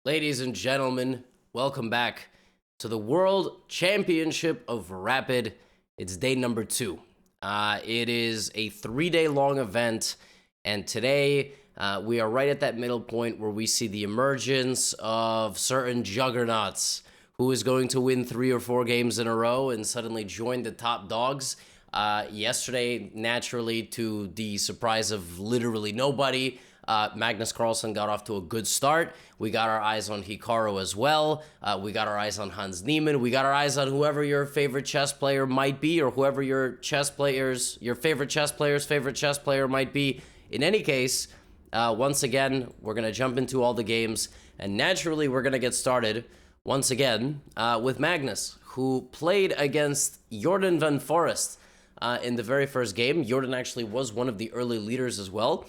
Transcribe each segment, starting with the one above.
Ladies and gentlemen, welcome back to the World Championship of Rapid. It's day number 2. It is a 3-day long event, and today we are right at that middle point where we see the emergence of certain juggernauts who is going to win 3 or 4 games in a row and suddenly join the top dogs. Yesterday, naturally, to the surprise of literally nobody, Magnus Carlsen got off to a good start. We got our eyes on Hikaru as well. We got our eyes on Hans Niemann. We got our eyes on whoever your favorite chess player might be, or whoever your favorite chess player's favorite chess player might be. In any case, once again, we're going to jump into all the games, and naturally, we're going to get started once again with Magnus, who played against Jordan van Forest in the very first game. Jordan actually was one of the early leaders as well.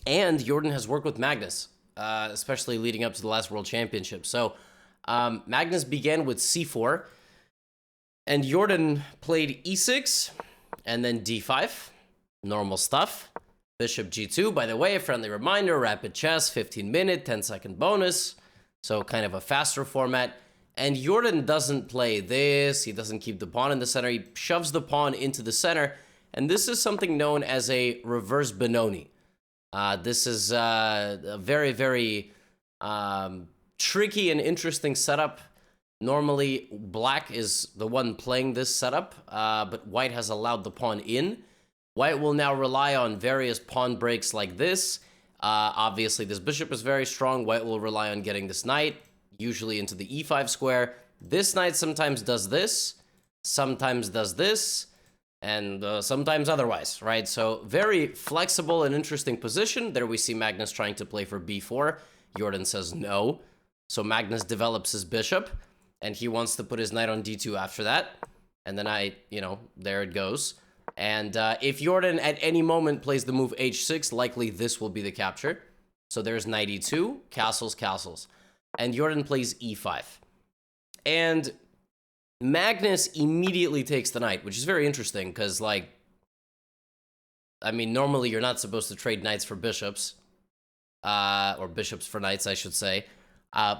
And Jordan has worked with Magnus, especially leading up to the last World Championship. So Magnus began with c4, and Jordan played e6, and then d5, normal stuff. Bishop g2, by the way, a friendly reminder, rapid chess, 15-minute, 10-second bonus, so kind of a faster format. And Jordan doesn't play this, he doesn't keep the pawn in the center, he shoves the pawn into the center, and this is something known as a reverse Benoni. This is a very, very tricky and interesting setup. Normally, black is the one playing this setup, but white has allowed the pawn in. White will now rely on various pawn breaks like this. Obviously, this bishop is very strong. White will rely on getting this knight, usually into the e5 square. This knight sometimes does this, sometimes does this, and sometimes otherwise, right? So very flexible and interesting position. There we see Magnus trying to play for b4. Jordan says no. So Magnus develops his bishop, and he wants to put his knight on d2 after that. And then there it goes. And if Jordan at any moment plays the move h6, likely this will be the capture. So there's knight e2, castles, castles. And Jordan plays e5. And Magnus immediately takes the knight, which is very interesting because, normally you're not supposed to trade knights for bishops, or bishops for knights, I should say.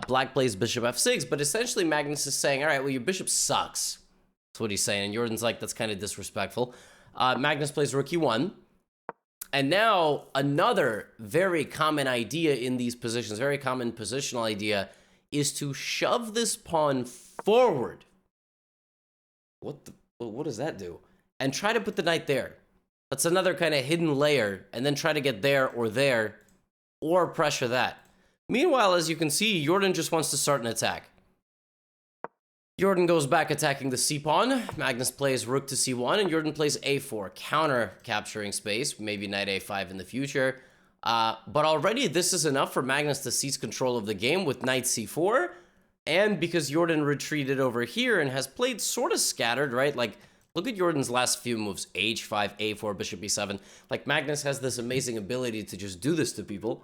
Black plays bishop f6, but essentially Magnus is saying, all right, well, your bishop sucks. That's what he's saying, and Jordan's like, that's kind of disrespectful. Magnus plays rook e1, and now another very common idea in these positions, very common positional idea, is to shove this pawn forward. What does that do? And try to put the knight there. That's another kind of hidden layer, and then try to get there, or pressure that. Meanwhile, as you can see, Jordan just wants to start an attack. Jordan goes back attacking the c-pawn. Magnus plays rook to c1, and Jordan plays a4, counter capturing space, maybe knight a5 in the future. But already this is enough for Magnus to seize control of the game with knight c4. And because Jordan retreated over here and has played sort of scattered, right? Like, look at Jordan's last few moves. h5, a4, bishop e7. Like, Magnus has this amazing ability to just do this to people.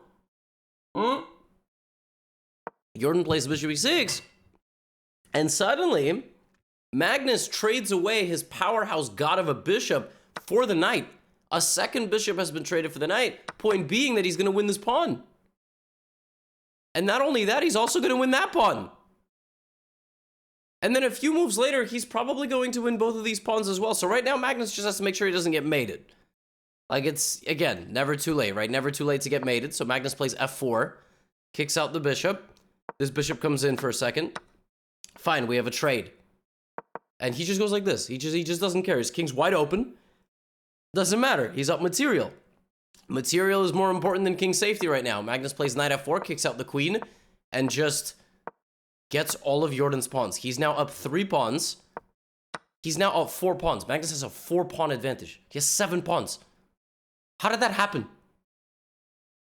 Jordan plays bishop e6. And suddenly, Magnus trades away his powerhouse god of a bishop for the knight. A second bishop has been traded for the knight. Point being that he's going to win this pawn. And not only that, he's also going to win that pawn. And then a few moves later, he's probably going to win both of these pawns as well. So right now, Magnus just has to make sure he doesn't get mated. Like, it's, again, never too late, right? Never too late to get mated. So Magnus plays f4, kicks out the bishop. This bishop comes in for a second. Fine, we have a trade. And he just goes like this. He just doesn't care. His king's wide open. Doesn't matter. He's up material. Material is more important than king safety right now. Magnus plays knight f4, kicks out the queen, and just gets all of Jordan's pawns. He's now up 3 pawns. He's now up 4 pawns. Magnus has a 4-pawn advantage. He has 7 pawns. How did that happen?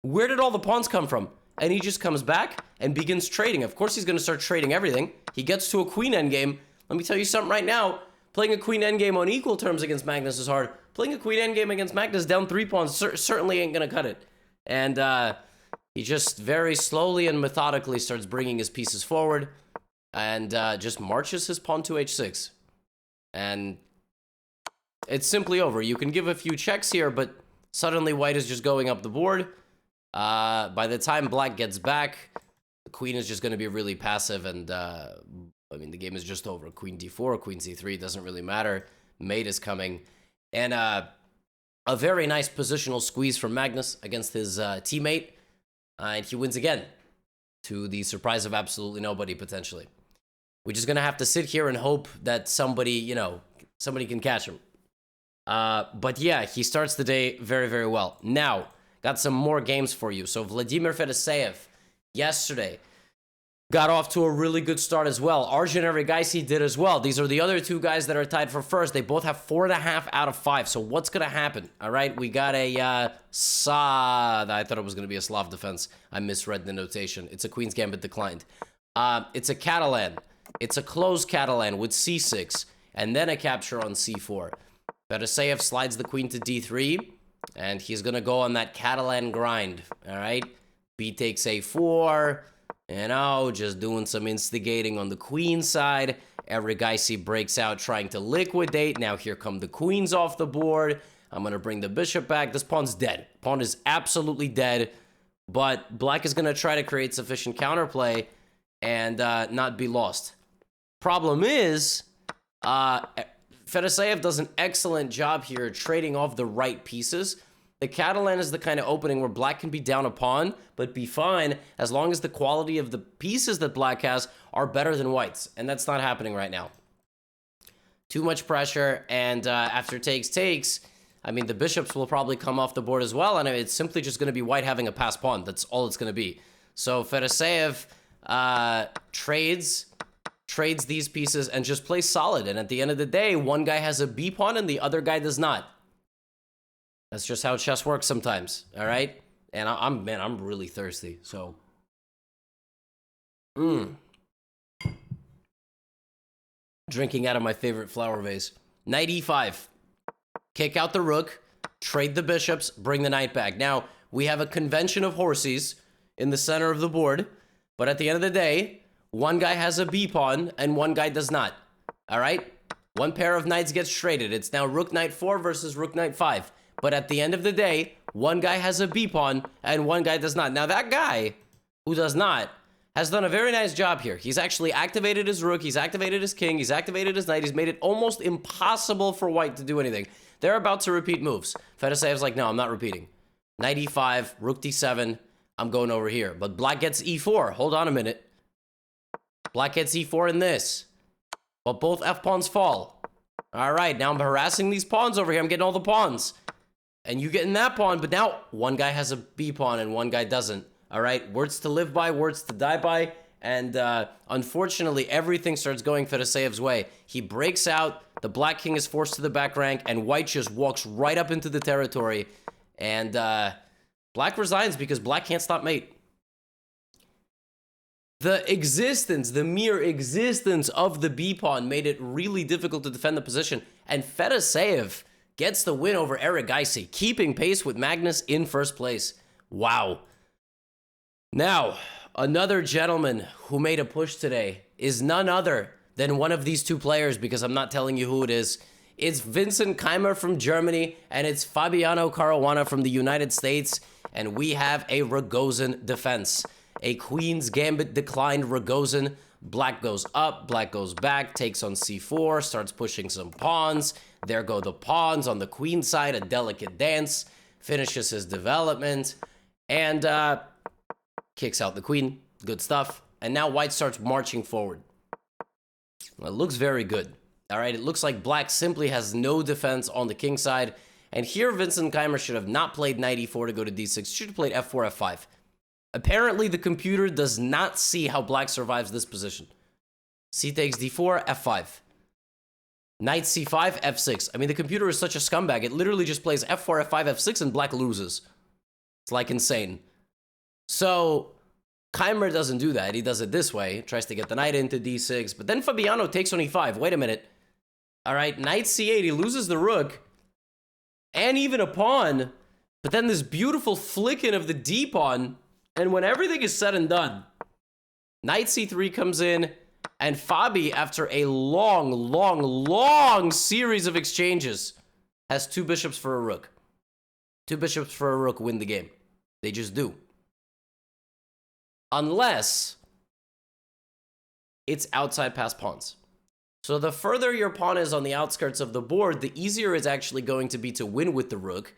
Where did all the pawns come from? And he just comes back and begins trading. Of course, he's going to start trading everything. He gets to a queen endgame. Let me tell you something right now. Playing a queen endgame on equal terms against Magnus is hard. Playing a queen endgame against Magnus down 3 pawns certainly ain't going to cut it. And he just very slowly and methodically starts bringing his pieces forward and just marches his pawn to h6. And it's simply over. You can give a few checks here, but suddenly white is just going up the board. By the time black gets back, queen is just going to be really passive, and I mean, the game is just over. Queen d4, queen c3, doesn't really matter. Mate is coming. And a very nice positional squeeze from Magnus against his teammate. And he wins again, to the surprise of absolutely nobody, potentially. We're just going to have to sit here and hope that somebody, you know, somebody can catch him. But yeah, he starts the day very, very well. Now, got some more games for you. So Vladimir Fedoseev, yesterday, got off to a really good start as well. Arjun Erigaisi did as well. These are the other two guys that are tied for first. They both have 4.5 out of 5. So what's going to happen? All right, we got a I thought it was going to be a Slav defense. I misread the notation. It's a Queen's Gambit declined. It's a Catalan. It's a closed Catalan with c6, and then a capture on c4. Fedoseev slides the queen to d3, and he's going to go on that Catalan grind, all right? B takes a4, and just doing some instigating on the queen side. Erigaisi breaks out trying to liquidate. Now here come the queens off the board. I'm going to bring the bishop back. This pawn's dead. Pawn is absolutely dead, but black is going to try to create sufficient counterplay and not be lost. Problem is, Fedoseev does an excellent job here trading off the right pieces. The Catalan is the kind of opening where black can be down a pawn, but be fine as long as the quality of the pieces that black has are better than white's, and that's not happening right now. Too much pressure, and after takes, I mean, the bishops will probably come off the board as well, and it's simply just going to be white having a passed pawn. That's all it's going to be. So Fedoseev trades these pieces and just plays solid. And at the end of the day, one guy has a B pawn and the other guy does not. That's just how chess works sometimes, all right? And I'm really thirsty, so. Drinking out of my favorite flower vase. Knight e5. Kick out the rook, trade the bishops, bring the knight back. Now, we have a convention of horses in the center of the board, but at the end of the day, one guy has a B pawn and one guy does not. All right? One pair of knights gets traded. It's now rook knight 4 versus rook knight 5. But at the end of the day, one guy has a B pawn and one guy does not. Now that guy who does not has done a very nice job here. He's actually activated his rook, he's activated his king, he's activated his knight. He's made it almost impossible for white to do anything. They're about to repeat moves. Fedoseev's like, no, I'm not repeating. Knight e5, rook d7, I'm going over here. But black gets e4. Hold on a minute. Black gets e4 in this. But both f-pawns fall. All right, now I'm harassing these pawns over here. I'm getting all the pawns. And you getting that pawn, but now one guy has a B pawn and one guy doesn't. All right, words to live by, words to die by. And unfortunately, everything starts going Fedoseev's way. He breaks out, the black king is forced to the back rank, and white just walks right up into the territory. And black resigns because black can't stop mate. The mere existence of the B pawn made it really difficult to defend the position. And Fedoseev gets the win over Erigaisi, keeping pace with Magnus in first place. Wow. Now, another gentleman who made a push today is none other than one of these two players, because I'm not telling you who it is. It's Vincent Keimer from Germany, and it's Fabiano Caruana from the United States, and we have a Rogozin defense. A Queen's Gambit declined Rogozin. Black goes up, black goes back, takes on c4, starts pushing some pawns. There go the pawns on the queen side, a delicate dance. Finishes his development, and kicks out the queen. Good stuff. And now white starts marching forward. Well, it looks very good. All right, it looks like black simply has no defense on the king side. And here Vincent Keimer should have not played knight e4 to go to d6. Should have played f4, f5. Apparently, the computer does not see how black survives this position. C takes d4, f5. Knight c5, f6. I mean, the computer is such a scumbag. It literally just plays f4, f5, f6, and black loses. It's like insane. So, Keimer doesn't do that. He does it this way. Tries to get the knight into d6. But then Fabiano takes on e5. Wait a minute. All right, knight c8. He loses the rook. And even a pawn. But then this beautiful flicking of the d pawn. And when everything is said and done, knight c3 comes in, and Fabi, after a long series of exchanges, has two bishops for a rook. Two bishops for a rook win the game. They just do. Unless it's outside past pawns. So the further your pawn is on the outskirts of the board, the easier it's actually going to be to win with the rook,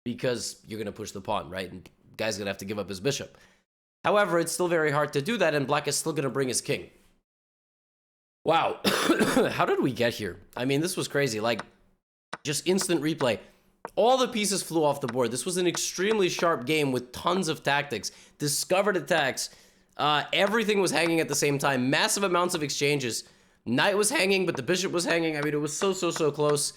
because you're going to push the pawn, right? And the guy's going to have to give up his bishop. However, it's still very hard to do that, and black is still going to bring his king. Wow. How did we get here? I mean, this was crazy. Like, just instant replay. All the pieces flew off the board. This was an extremely sharp game with tons of tactics, discovered attacks. Everything was hanging at the same time. Massive amounts of exchanges. Knight was hanging, but the bishop was hanging. I mean, it was so close.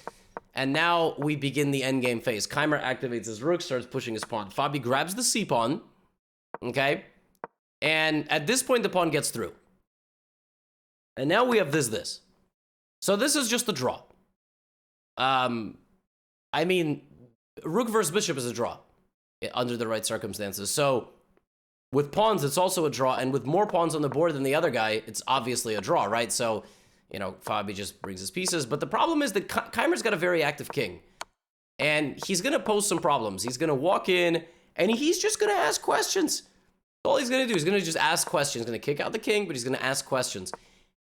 And now we begin the endgame phase. Keimer activates his rook, starts pushing his pawn. Fabi grabs the c-pawn. Okay? And at this point, the pawn gets through. And now we have this. So this is just a draw. I mean, rook versus bishop is a draw under the right circumstances. So with pawns, it's also a draw. And with more pawns on the board than the other guy, it's obviously a draw, right? So, you know, Fabi just brings his pieces. But the problem is that Keimer's got a very active king. And he's going to pose some problems. He's going to walk in, and he's just going to ask questions. All he's going to do is going to just ask questions. He's going to kick out the king, but he's going to ask questions.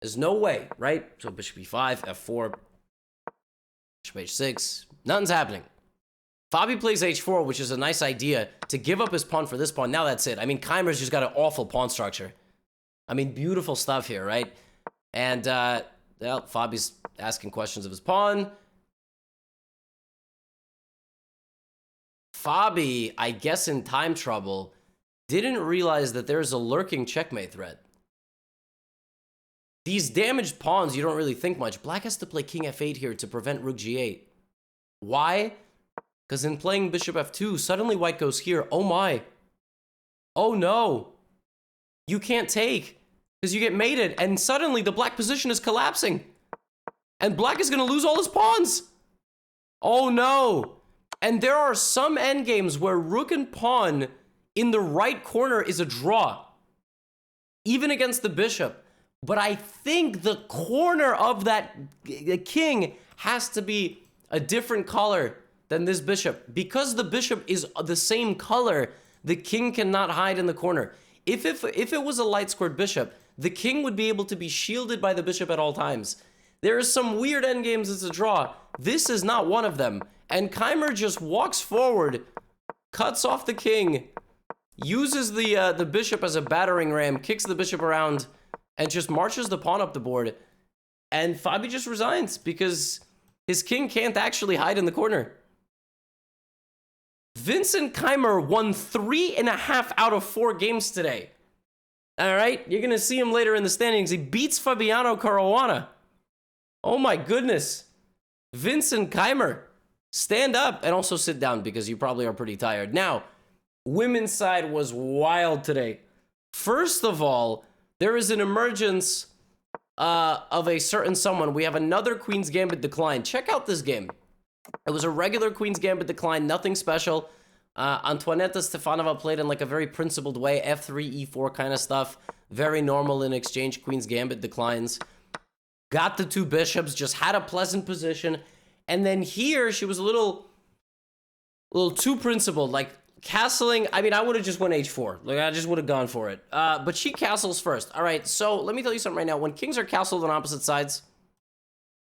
There's no way, right? So bishop e5, f4, bishop h6. Nothing's happening. Fabi plays h4, which is a nice idea to give up his pawn for this pawn. Now that's it. I mean, Keimer's just got an awful pawn structure. I mean, beautiful stuff here, right? And, well, Fabi's asking questions of his pawn. Fabi, I guess in time trouble, didn't realize that there's a lurking checkmate threat. These damaged pawns, you don't really think much. Black has to play king f8 here to prevent rook g8. Why? Because in playing bishop f2, suddenly white goes here. Oh my. Oh no. You can't take because you get mated, and suddenly the black position is collapsing. And black is going to lose all his pawns. Oh no. And there are some endgames where rook and pawn in the right corner is a draw, even against the bishop. But I think the corner of that king has to be a different color than this bishop. Because the bishop is the same color, the king cannot hide in the corner. If it was a light squared bishop, the king would be able to be shielded by the bishop at all times. There are some weird endgames it's a draw. This is not one of them. And Keimer just walks forward, cuts off the king, uses the bishop as a battering ram, kicks the bishop around, and just marches the pawn up the board. And Fabi just resigns because his king can't actually hide in the corner. Vincent Keimer won 3.5 out of 4 games today. All right, you're going to see him later in the standings. He beats Fabiano Caruana. Oh my goodness. Vincent Keimer, stand up and also sit down because you probably are pretty tired. Now, women's side was wild today. First of all, there is an emergence of a certain someone. We have another Queen's Gambit decline. Check out this game. It was a regular Queen's Gambit decline, nothing special. Antoinetta Stefanova played in like a very principled way, f3, e4 kind of stuff. Very normal in exchange Queen's Gambit declines. Got the 2 bishops, just had a pleasant position. And then here, she was a little too principled, like castling. I mean, I would have just went h4. Like, I just would have gone for it. But she castles first. All right, so let me tell you something right now. When kings are castled on opposite sides,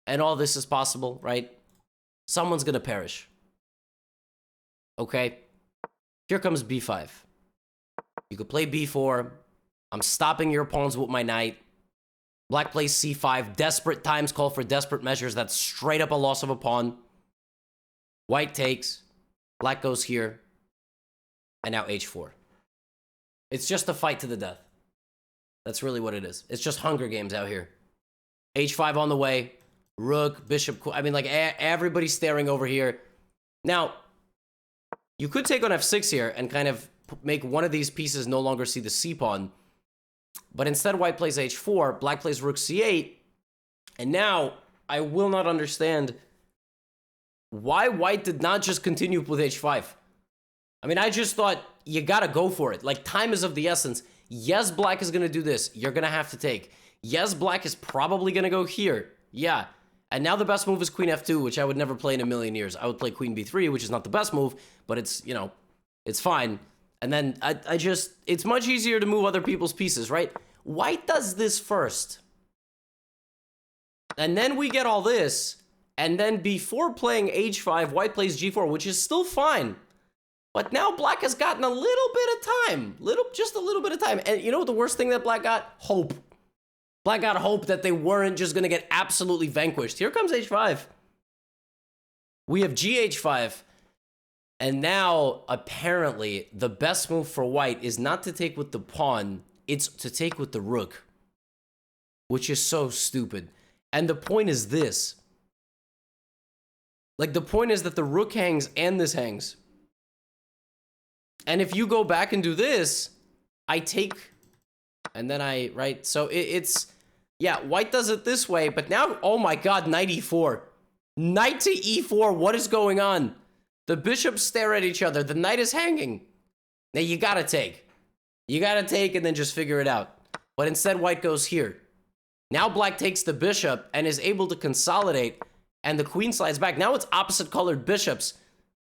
and all this is possible, right? Someone's going to perish. Okay? Here comes b5. You could play b4. I'm stopping your pawns with my knight. Black plays c5. Desperate times call for desperate measures. That's straight up a loss of a pawn. White takes. Black goes here. And now h4. It's just a fight to the death. That's really what it is. It's just Hunger Games out here. h5 on the way. Rook, bishop. I mean, like, everybody's staring over here. Now, you could take on f6 here and kind of make one of these pieces no longer see the c-pawn. But instead, white plays h4, black plays rook c8. And now, I will not understand why white did not just continue with h5. I mean, I just thought, you gotta go for it. Like, time is of the essence. Yes, black is gonna do this. You're gonna have to take. Yes, black is probably gonna go here. Yeah. And now the best move is queen f2, which I would never play in a million years. I would play queen b3, which is not the best move, but it's, you know, it's fine. And then I just, it's much easier to move other people's pieces, right? White does this first. And then we get all this. And then before playing h5, white plays g4, which is still fine. But now black has gotten a little bit of time. Just a little bit of time. And you know what the worst thing that black got? Hope. Black got hope that they weren't just going to get absolutely vanquished. Here comes h5. We have gh5. And now, apparently, the best move for white is not to take with the pawn. It's to take with the rook. Which is so stupid. And the point is this. Like, the point is that the rook hangs and this hangs. And if you go back and do this, I take... And then I... Right? So it's... Yeah, white does it this way. But now... Oh my god, knight e4. Knight to e4. What is going on? The bishops stare at each other. The knight is hanging. Now, you gotta take. You gotta take and then just figure it out. But instead, white goes here. Now, black takes the bishop and is able to consolidate. And the queen slides back. Now, it's opposite colored bishops.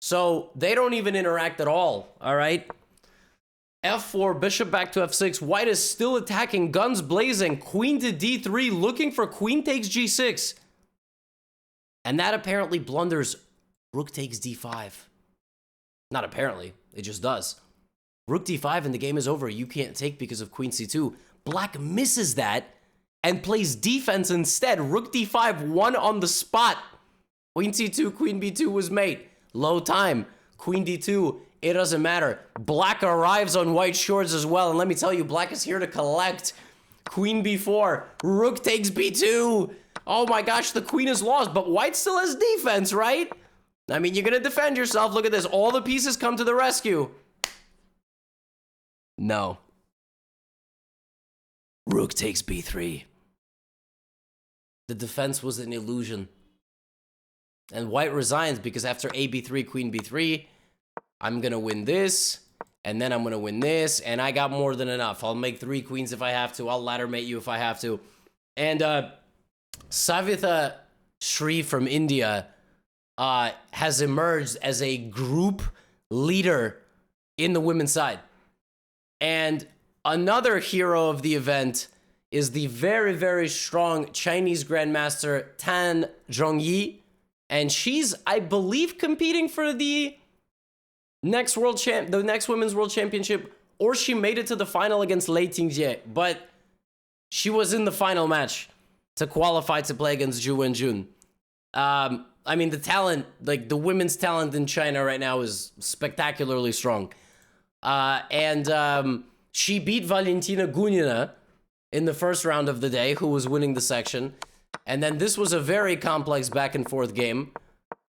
So, they don't even interact at all. All right? f4, bishop back to f6. White is still attacking, guns blazing. Queen to d3, looking for queen takes g6. And that apparently blunders. Rook takes d5. Not apparently, it just does. Rook d5 and the game is over. You can't take because of queen c2. Black misses that and plays defense instead. Rook d5, won on the spot. Queen c2, queen b2 was mate. Low time. Queen d2, it doesn't matter. Black arrives on white shores as well. And let me tell you, black is here to collect. Queen b4, rook takes b2. Oh my gosh, the queen is lost, but white still has defense, right? I mean, you're going to defend yourself. Look at this. All the pieces come to the rescue. No. Rook takes b3. The defense was an illusion. And white resigns because after a b3, queen b3, I'm going to win this. And then I'm going to win this. And I got more than enough. I'll make 3 queens if I have to. I'll ladder mate you if I have to. And Savitha Shri from India... has emerged as a group leader in the women's side. And another hero of the event is the very, very strong Chinese Grandmaster Tan Zhongyi. And she's, I believe, competing for the next Women's World Championship, or she made it to the final against Lei Tingjie. But she was in the final match to qualify to play against Zhu Wenjun. I mean, the talent, like the women's talent in China right now is spectacularly strong. She beat Valentina Gunina in the first round of the day, who was winning the section. And then this was a very complex back and forth game.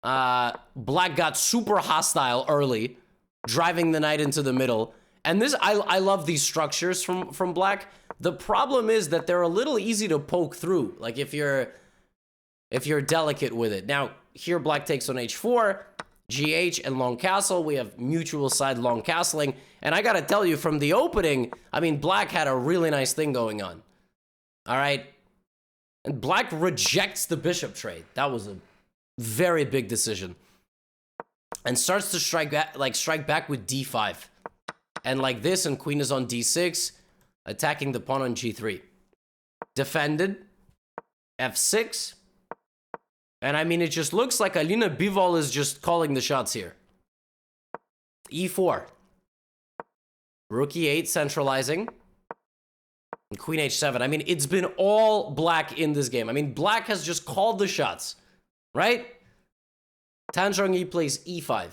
Black got super hostile early, driving the knight into the middle. And this, I love these structures from black. The problem is that they're a little easy to poke through. Like if you're delicate with it. Now, here black takes on h4, gh, and long castle. We have mutual side long castling. And I gotta tell you, from the opening, I mean, black had a really nice thing going on. All right? And black rejects the bishop trade. That was a very big decision. And starts to strike back with d5. And like this, and queen is on d6, attacking the pawn on g3. Defended. f6. And I mean, it just looks like Alina Bivol is just calling the shots here. e4. Rook e8, centralizing. And queen h7. I mean, it's been all black in this game. I mean, black has just called the shots, right? Tan Zhongyi plays e5.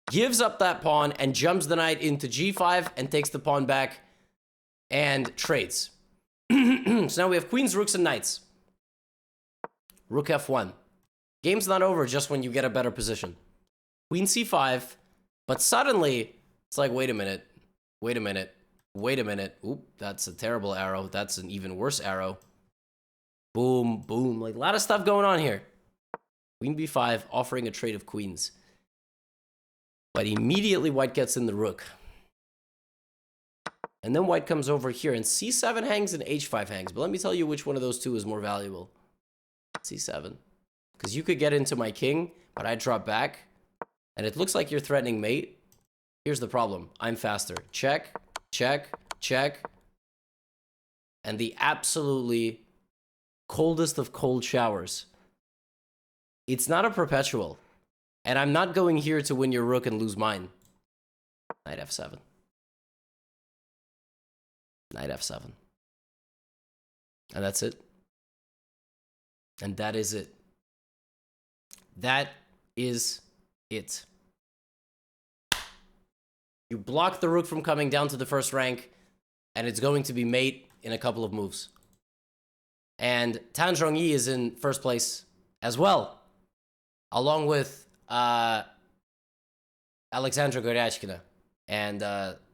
Gives up that pawn and jumps the knight into g5 and takes the pawn back and trades. So now we have queens, rooks, and knights. Rook f1. Game's not over just when you get a better position. Queen c5. But suddenly, it's like, wait a minute. Wait a minute. Wait a minute. Oop, that's a terrible arrow. That's an even worse arrow. Boom, boom. Like, a lot of stuff going on here. Queen b5, offering a trade of queens. But immediately, white gets in the rook. And then white comes over here, and c7 hangs and h5 hangs. But let me tell you which one of those two is more valuable. c7. Because you could get into my king, but I drop back. And it looks like you're threatening mate. Here's the problem. I'm faster. Check, check, check. And the absolutely coldest of cold showers. It's not a perpetual. And I'm not going here to win your rook and lose mine. Knight f7. Knight f7. And that's it. And that is it. That is it. You block the rook from coming down to the first rank, and it's going to be mate in a couple of moves. And Tan Zhongyi is in first place as well, along with Alexandra Goryachkina and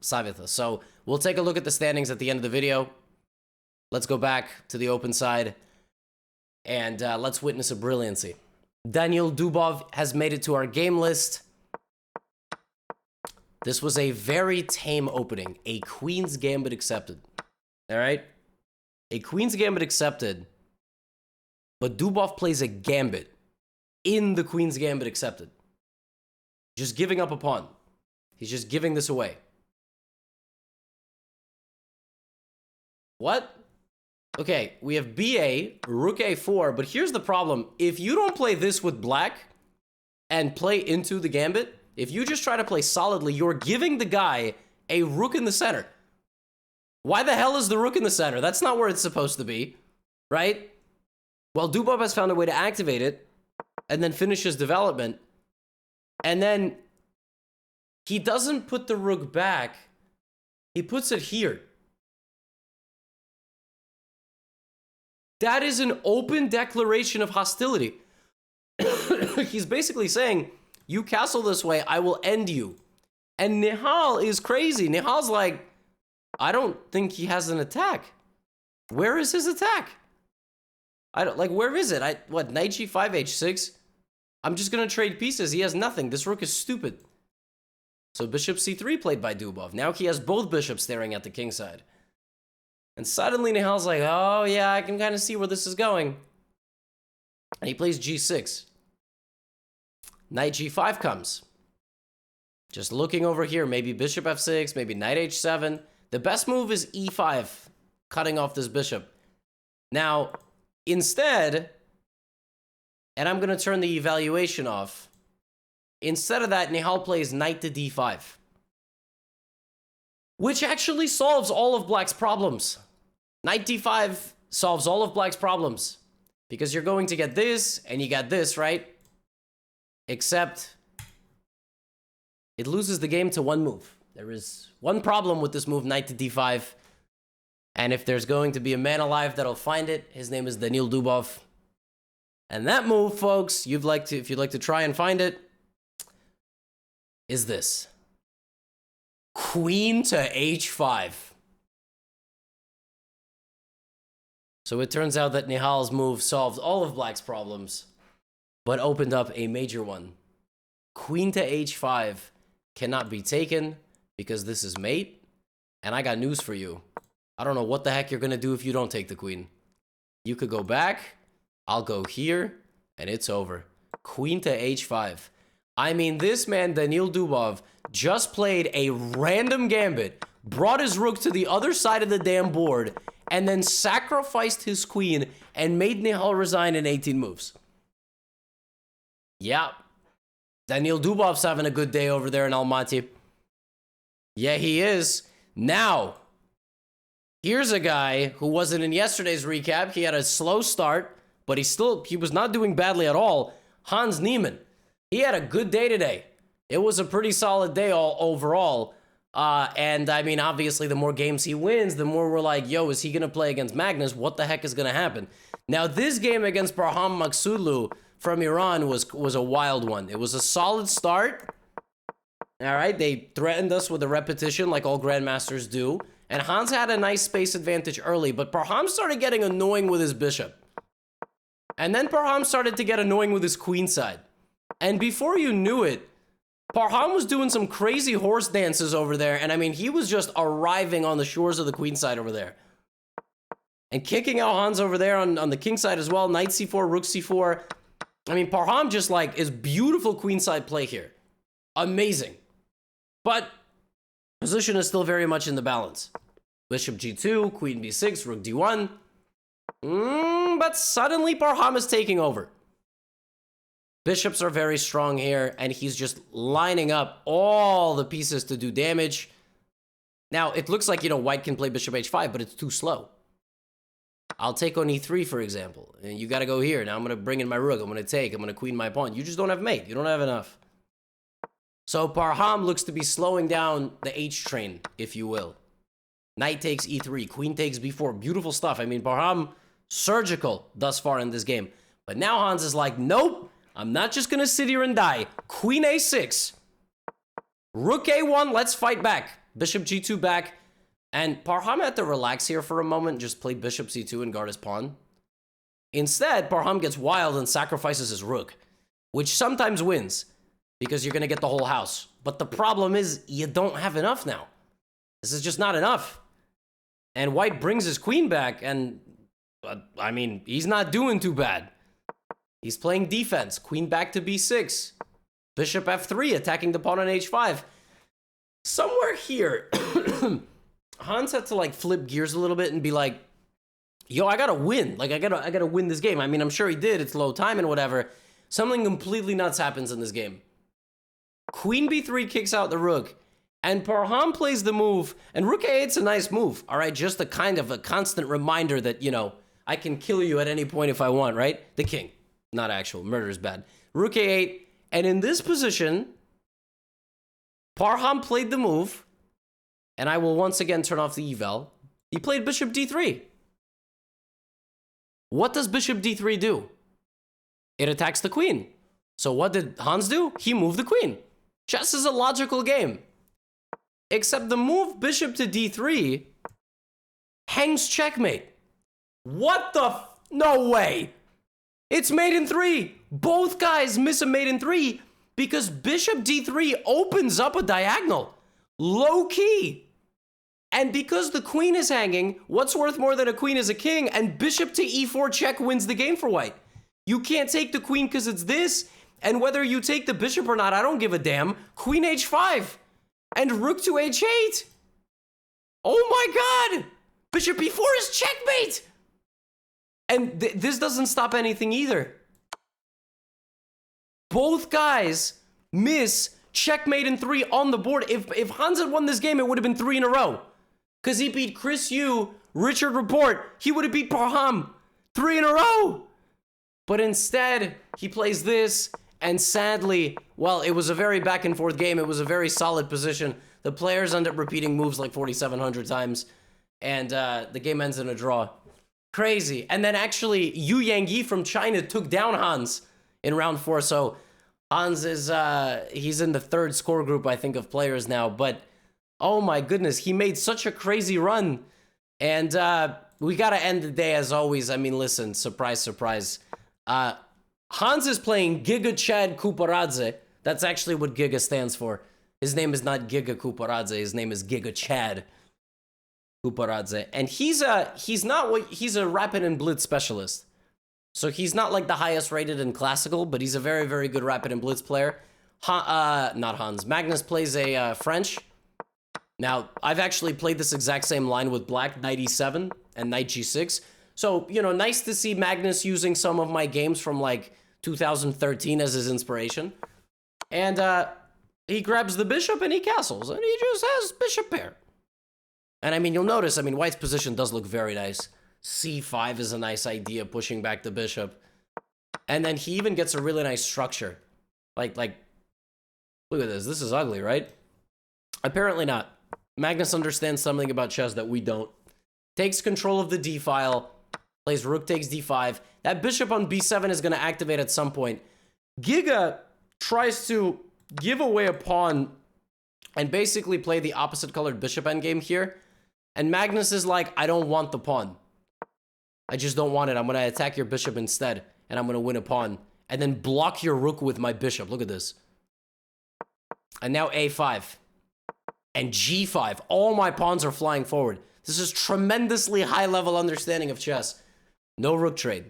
Savitha. So we'll take a look at the standings at the end of the video. Let's go back to the open side, and let's witness a brilliancy. Daniil Dubov has made it to our game list. This was a very tame opening. A Queen's Gambit accepted. All right? A Queen's Gambit accepted, but Dubov plays a Gambit in the Queen's Gambit accepted. Just giving up a pawn. He's just giving this away. What? Okay, we have BA, Rook A4, but here's the problem. If you don't play this with black and play into the Gambit, if you just try to play solidly, you're giving the guy a rook in the center. Why the hell is the rook in the center? That's not where it's supposed to be, right? Well, Dubov has found a way to activate it and then finish his development. And then he doesn't put the rook back. He puts it here. That is an open declaration of hostility. He's basically saying, you castle this way, I will end you. And Nihal is crazy. Nihal's like, I don't think he has an attack. Where is his attack? I don't, like, where is it? What, knight g5, h6? I'm just going to trade pieces. He has nothing. This rook is stupid. So bishop c3 played by Dubov. Now he has both bishops staring at the king side. And suddenly Nihal's like, oh yeah, I can kind of see where this is going. And he plays g6. Knight g5 comes. Just looking over here, maybe bishop f6, maybe knight h7. The best move is e5, cutting off this bishop. Now, instead, and I'm going to turn the evaluation off. Instead of that, Nihal plays knight to d5. Which actually solves all of black's problems. Knight d5 solves all of black's problems. Because you're going to get this, and you got this, right? Except, it loses the game to one move. There is one problem with this move, knight to d5. And if there's going to be a man alive that'll find it, his name is Daniil Dubov. And that move, folks, if you'd like to try and find it, is this. Queen to h5. So it turns out that Nihal's move solved all of black's problems, but opened up a major one. Queen to h5 cannot be taken because this is mate. And I got news for you. I don't know what the heck you're going to do if you don't take the queen. You could go back. I'll go here. And it's over. Queen to h5. I mean, this man, Daniil Dubov, just played a random gambit, brought his rook to the other side of the damn board, and then sacrificed his queen and made Nihal resign in 18 moves. Yeah. Daniil Dubov's having a good day over there in Almaty. Yeah, he is. Now, here's a guy who wasn't in yesterday's recap. He had a slow start, but he was not doing badly at all. Hans Niemann. He had a good day today. It was a pretty solid day overall. And I mean, obviously, the more games he wins, the more we're like, yo, is he going to play against Magnus? What the heck is going to happen? Now, this game against Parham Maksudlu from Iran was a wild one. It was a solid start. All right, they threatened us with a repetition like all grandmasters do. And Hans had a nice space advantage early, but Parham started getting annoying with his bishop. And then Parham started to get annoying with his queen side. And before you knew it, Parham was doing some crazy horse dances over there. And I mean, he was just arriving on the shores of the queen side over there. And kicking out Hans over there on the king side as well. Knight c4, rook c4. I mean, Parham just like is beautiful queenside play here. Amazing. But Position is still very much in the balance. Bishop g2, queen b6, rook d1. But suddenly Parham is taking over. Bishops are very strong here, and he's just lining up all the pieces to do damage. Now, it looks like, white can play bishop h5, but it's too slow. I'll take on e3, for example, and you got to go here. Now I'm going to bring in my rook. I'm going to take. I'm going to queen my pawn. You just don't have mate. You don't have enough. So Parham looks to be slowing down the h train, if you will. Knight takes e3. Queen takes b4. Beautiful stuff. I mean, Parham, surgical thus far in this game. But now Hans is like, nope, I'm not just going to sit here and die. Queen a6. Rook a1. Let's fight back. Bishop g2 back. And Parham had to relax here for a moment, just play bishop c2 and guard his pawn. Instead, Parham gets wild and sacrifices his rook, which sometimes wins, because you're going to get the whole house. But the problem is, you don't have enough now. This is just not enough. And white brings his queen back, and, I mean, he's not doing too bad. He's playing defense. Queen back to b6. Bishop f3, attacking the pawn on h5. Somewhere here... Hans had to like flip gears a little bit and be like, yo, I gotta win. Like, I gotta win this game. I mean, I'm sure he did. It's low time and whatever. Something completely nuts happens in this game. Queen b3 kicks out the rook, and Parham plays the move, and rook a8's a nice move. All right, just a kind of a constant reminder that, I can kill you at any point if I want, right? The king. Not actual. Murder is bad. Rook a8, and in this position, Parham played the move, and I will once again turn off the eval. He played bishop d3. What does bishop d3 do? It attacks the queen. So what did Hans do? He moved the queen. Chess is a logical game. Except the move bishop to d3 hangs checkmate. What the no way. It's mate in 3. Both guys miss a mate in 3 because bishop d3 opens up a diagonal. Low key. And because the queen is hanging, what's worth more than a queen is a king, and bishop to e4 check wins the game for white. You can't take the queen because it's this, and whether you take the bishop or not, I don't give a damn. Queen h5, and rook to h8. Oh my god! Bishop e4 is checkmate! And this doesn't stop anything either. Both guys miss checkmate in 3 on the board. If Hans had won this game, it would have been 3 in a row. Because he beat Chris Yu, Richard Report. He would have beat Parham 3 in a row. But instead, he plays this. And sadly, well, it was a very back and forth game. It was a very solid position. The players end up repeating moves like 4,700 times. And the game ends in a draw. Crazy. And then actually, Yu Yangyi from China took down Hans in round 4. So Hans is, he's in the 3rd score group, I think, of players now. But oh my goodness, he made such a crazy run. And we got to end the day as always. I mean, listen, surprise, surprise. Hans is playing Giga Chad Kuparadze. That's actually what Giga stands for. His name is not Giga Kuparadze. His name is Giga Chad Kuparadze. And he's a rapid and blitz specialist. So he's not like the highest rated in classical, but he's a very, very good rapid and blitz player. Not Hans. Magnus plays a French. Now, I've actually played this exact same line with black, knight e7 and knight g6. So, nice to see Magnus using some of my games from like 2013 as his inspiration. And he grabs the bishop and he castles, and he just has bishop pair. And I mean, you'll notice, I mean, white's position does look very nice. c5 is a nice idea, pushing back the bishop. And then he even gets a really nice structure. Like, look at this. This is ugly, right? Apparently not. Magnus understands something about chess that we don't. Takes control of the d file. Plays rook takes d5. That bishop on b7 is going to activate at some point. Giga tries to give away a pawn and basically play the opposite colored bishop endgame here. And Magnus is like, I don't want the pawn. I just don't want it. I'm going to attack your bishop instead, and I'm going to win a pawn. And then block your rook with my bishop. Look at this. And now a5. And g5. All my pawns are flying forward. This is tremendously high-level understanding of chess. No rook trade.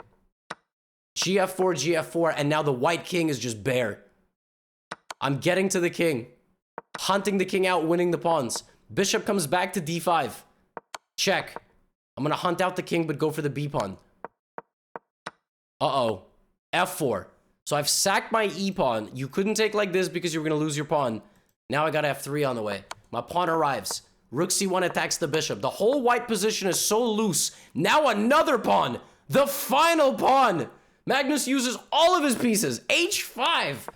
gf4, gf4, and now the white king is just bare. I'm getting to the king. Hunting the king out, winning the pawns. Bishop comes back to d5. Check. I'm gonna hunt out the king, but go for the b pawn. Uh-oh. f4. So I've sacked my e pawn. You couldn't take like this because you were gonna lose your pawn. Now I got f3 on the way. My pawn arrives. Rook c1 attacks the bishop. The whole white position is so loose. Now another pawn. The final pawn. Magnus uses all of his pieces. h5.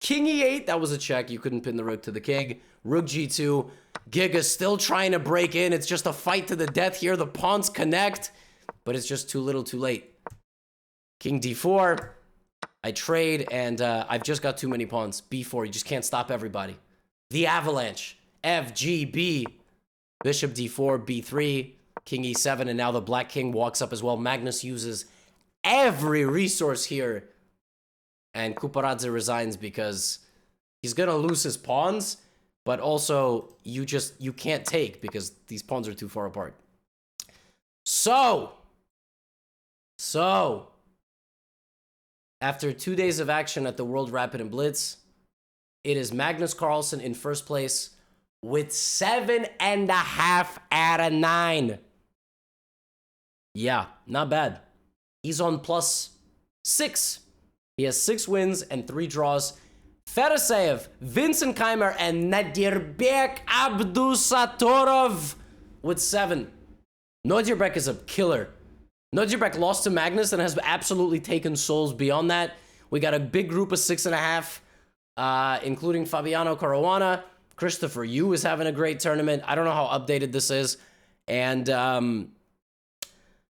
King e8. That was a check. You couldn't pin the rook to the king. Rook g2. Giga's still trying to break in. It's just a fight to the death here. The pawns connect, but it's just too little too late. King d4. I trade, and I've just got too many pawns. b4. You just can't stop everybody. The avalanche. F, G, B. Bishop d4, b3. King e7, and now the black king walks up as well. Magnus uses every resource here. And Kuparadze resigns because he's going to lose his pawns, but also you can't take because these pawns are too far apart. So, after 2 days of action at the World Rapid and Blitz, it is Magnus Carlsen in first place with 7.5 out of 9. Yeah, not bad. He's on +6. He has 6 wins and 3 draws. Fedorsev, Vincent Keimer, and Nadirbek Abdusatorov with 7. Nadirbek is a killer. Nadirbek lost to Magnus and has absolutely taken souls beyond that. We got a big group of 6.5, including Fabiano Caruana. Christopher Yu is having a great tournament. I don't know how updated this is. And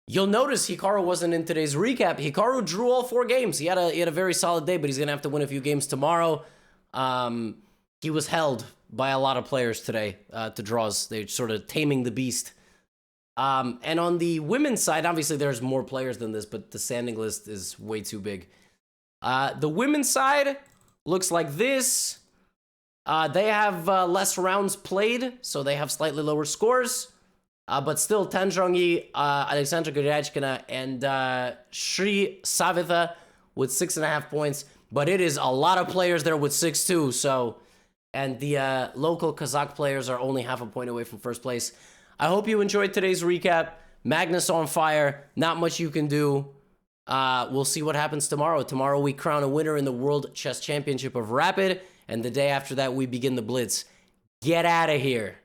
you'll notice Hikaru wasn't in today's recap. Hikaru drew all 4 games. He had a very solid day, but he's going to have to win a few games tomorrow. He was held by a lot of players today to draws. They're sort of taming the beast. And on the women's side, obviously there's more players than this, but the standing list is way too big. The women's side looks like this. They have less rounds played, so they have slightly lower scores. But still, Tan Zhongyi, Alexandra Goryachkina, and Shri Savitha with 6.5 points. But it is a lot of players there with 6 too. So, and the local Kazakh players are only half a point away from first place. I hope you enjoyed today's recap. Magnus on fire. Not much you can do. We'll see what happens tomorrow. Tomorrow we crown a winner in the World Chess Championship of Rapid. And the day after that, we begin the Blitz. Get out of here.